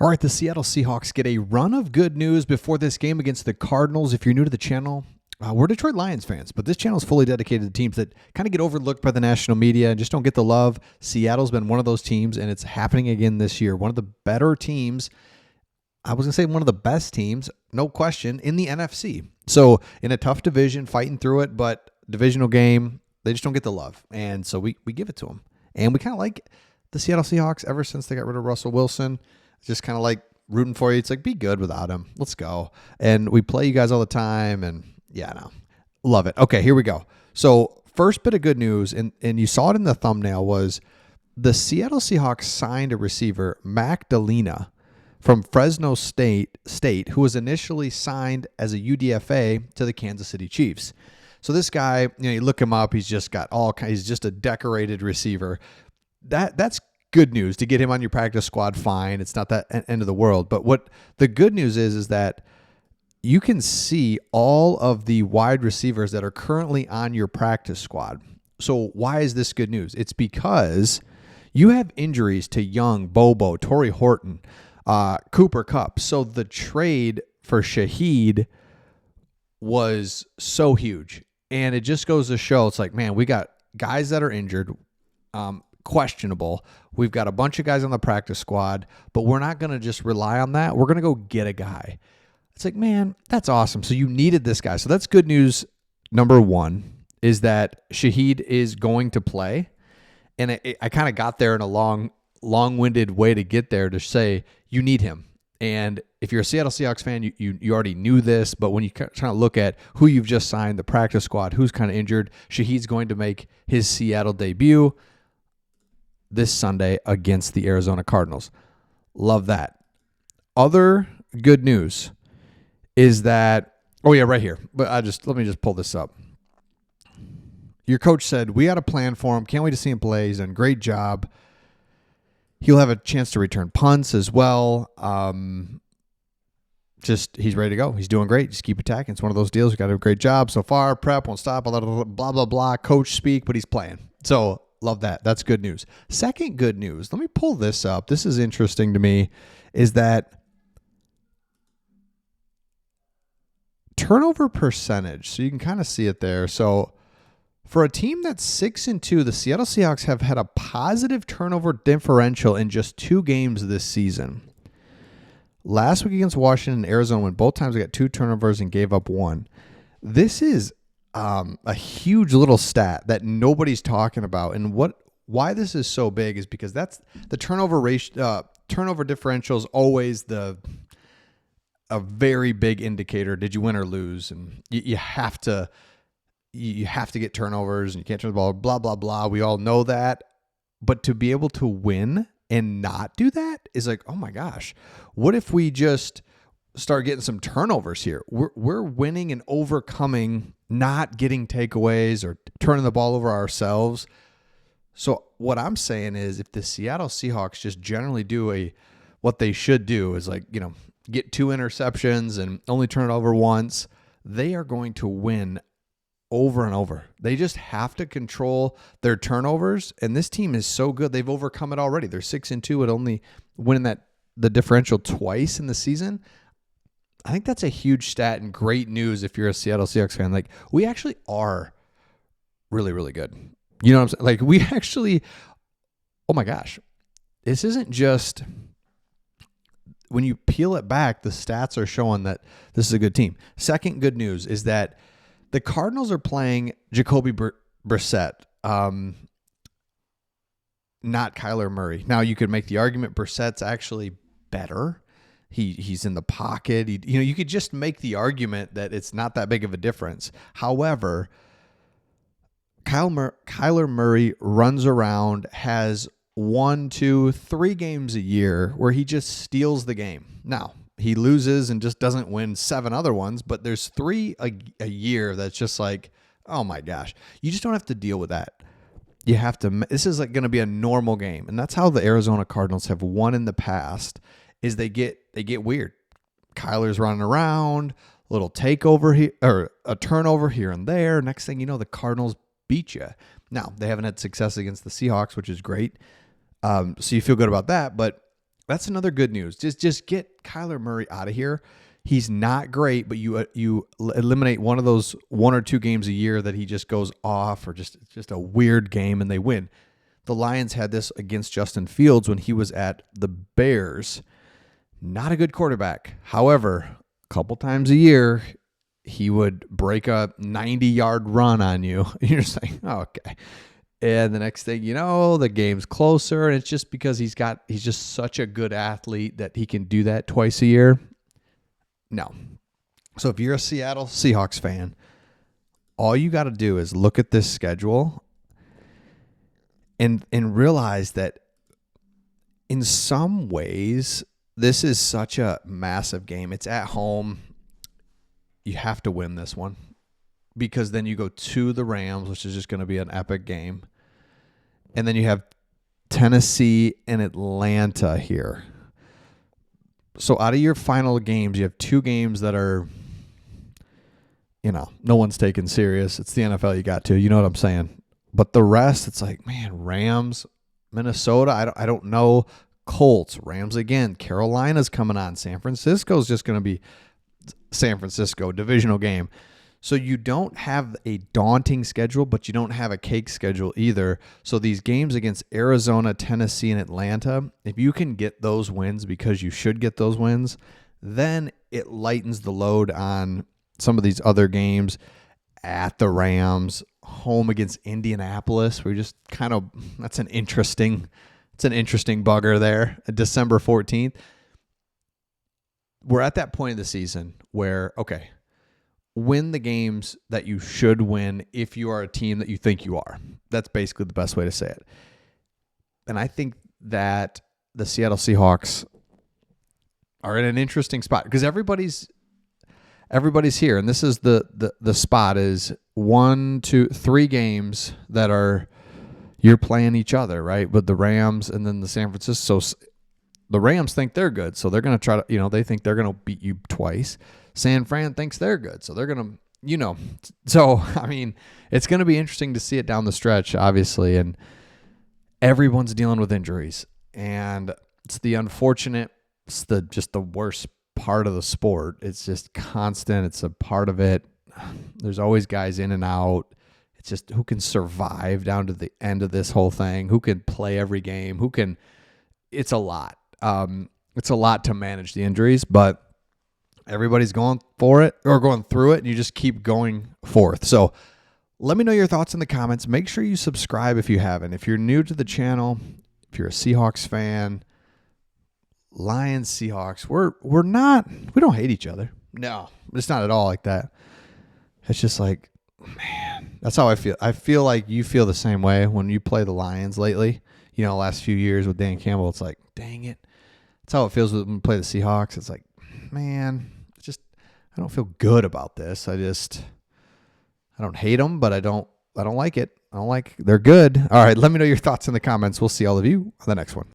All right, the Seattle Seahawks get a run of good news before this game against the Cardinals. If you're new to the channel, we're Detroit Lions fans, but this channel is fully dedicated to teams that kind of get overlooked by the national media and just don't get the love. Seattle's been one of those teams, and it's happening again this year. One of the better teams, I was going to say one of the best teams, no question, in the NFC. So in a tough division, fighting through it, but divisional game, they just don't get the love. And so we give it to them. And we kind of like the Seattle Seahawks ever since they got rid of Russell Wilson. Just kind of like rooting for you. It's like, be good without him. Let's go. And we play you guys all the time. And yeah, no, love it. Okay, here we go. So first bit of good news, and you saw it in the thumbnail, was the Seattle Seahawks signed a receiver, Mac Delina, from Fresno State, who was initially signed as a UDFA to the Kansas City Chiefs. So this guy, you look him up, he's just got he's just a decorated receiver. That's good news to get him on your practice squad. Fine. It's not that end of the world. But what the good news is that you can see all of the wide receivers that are currently on your practice squad. So why is this good news? It's because you have injuries to Young, Bobo, Torrey Horton, Cooper Kupp. So the trade for Shaheed was so huge. And it just goes to show, it's like, man, we got guys that are injured, questionable. We've got a bunch of guys on the practice squad, but we're not going to just rely on that. We're going to go get a guy. It's like, man, that's awesome. So you needed this guy. So that's good news. Number one is that Shaheed is going to play. And I kind of got there in a long-winded way to get there to say you need him. And if you're a Seattle Seahawks fan, you already knew this, but when you kind of look at who you've just signed, the practice squad, who's kind of injured, Shaheed's going to make his Seattle debut this Sunday against the Arizona Cardinals. Love that. Other good news is that, oh yeah, right here. But let me just pull this up. Your coach said, we got a plan for him. Can't wait to see him play. He's done a great job. He'll have a chance to return punts as well. He's ready to go. He's doing great. Just keep attacking. It's one of those deals. We got to do a great job so far. Prep won't stop. Blah, blah, blah. Coach speak, but he's playing. So love that. That's good news. Second good news. Let me pull this up. This is interesting to me, is that turnover percentage. So you can kind of see it there. So for a team that's 6-2, the Seattle Seahawks have had a positive turnover differential in just 2 games this season. Last week against Washington and Arizona, when both times we got 2 turnovers and gave up 1. This is a huge little stat that nobody's talking about. And why this is so big is because that's the turnover ratio. Turnover differential is always a very big indicator. Did you win or lose? And you have to get turnovers, and you can't turn the ball. Blah blah blah. We all know that. But to be able to win and not do that is like, oh my gosh, what if we just start getting some turnovers here? We're winning and overcoming not getting takeaways or turning the ball over ourselves. So what I'm saying is, if the Seattle Seahawks just generally do what they should do is get 2 interceptions and only turn it over once, they are going to win over and over. They just have to control their turnovers, and this team is so good. They've overcome it already. They're 6-2 at only winning the differential twice in the season. I think that's a huge stat and great news if you're a Seattle Seahawks fan. Like, we actually are really, really good. You know what I'm saying? Like, we actually, oh my gosh, this isn't just, when you peel it back, the stats are showing that this is a good team. Second good news is that the Cardinals are playing Jacoby Brissett, not Kyler Murray. Now, you could make the argument Brissett's actually better. He's in the pocket. You could just make the argument that it's not that big of a difference. However, Kyler Murray runs around, has 1, 2, 3 games a year where he just steals the game. Now, he loses and just doesn't win 7 other ones, but there's 3 a year that's just like, oh my gosh. You just don't have to deal with that. You have to. This is going to be a normal game, and that's how the Arizona Cardinals have won in the past. Is they get weird. Kyler's running around, a little takeover here, or a turnover here and there. Next thing you know, the Cardinals beat you. Now, they haven't had success against the Seahawks, which is great. So you feel good about that. But That's another good news. Just get Kyler Murray out of here. He's not great, but you eliminate one of those 1 or 2 games a year that he just goes off, or just a weird game and they win. The Lions had this against Justin Fields when he was at the Bears. Not a good quarterback. However, a couple times a year, he would break a 90-yard run on you. You're saying, oh, okay. And the next thing you know, the game's closer, and it's just because he's just such a good athlete that he can do that twice a year. No. So if you're a Seattle Seahawks fan, all you got to do is look at this schedule and realize that in some ways, this is such a massive game. It's at home. You have to win this one because then you go to the Rams, which is just going to be an epic game. And then you have Tennessee and Atlanta here. So out of your final games, you have 2 games that are, no one's taken serious. It's the NFL. You got to. You know what I'm saying? But the rest, it's like, man, Rams, Minnesota, I don't know. Colts, Rams again. Carolina's coming on. San Francisco's just going to be San Francisco, divisional game. So you don't have a daunting schedule, but you don't have a cake schedule either. So these games against Arizona, Tennessee, and Atlanta, if you can get those wins, because you should get those wins, then it lightens the load on some of these other games at the Rams, home against Indianapolis. We just kind of, it's an interesting bugger there, December 14th. We're at that point of the season where, okay, win the games that you should win if you are a team that you think you are. That's basically the best way to say it. And I think that the Seattle Seahawks are in an interesting spot because everybody's here, and this is the spot is 1, 2, 3 games that are you're playing each other, right? With the Rams and then the San Francisco. So the Rams think they're good, so they're going to try to, they think they're going to beat you twice. San Fran thinks they're good, so they're going to, So, I mean, it's going to be interesting to see it down the stretch, obviously, and everyone's dealing with injuries. And it's the unfortunate, just the worst part of the sport. It's just constant. It's a part of it. There's always guys in and out. It's just who can survive down to the end of this whole thing, who can play every game, it's a lot. It's a lot to manage the injuries, but everybody's going for it or going through it, and you just keep going forth. So let me know your thoughts in the comments. Make sure you subscribe if you haven't. If you're new to the channel, if you're a Seahawks fan, Lions, Seahawks, we don't hate each other. No, it's not at all like that. It's just like, man, that's how I feel. I feel like you feel the same way when you play the Lions lately. Last few years with Dan Campbell, it's like, dang it. That's how it feels when we play the Seahawks. It's like, man, I don't feel good about this. I don't hate them, but I don't like it. They're good. All right, let me know your thoughts in the comments. We'll see all of you on the next one.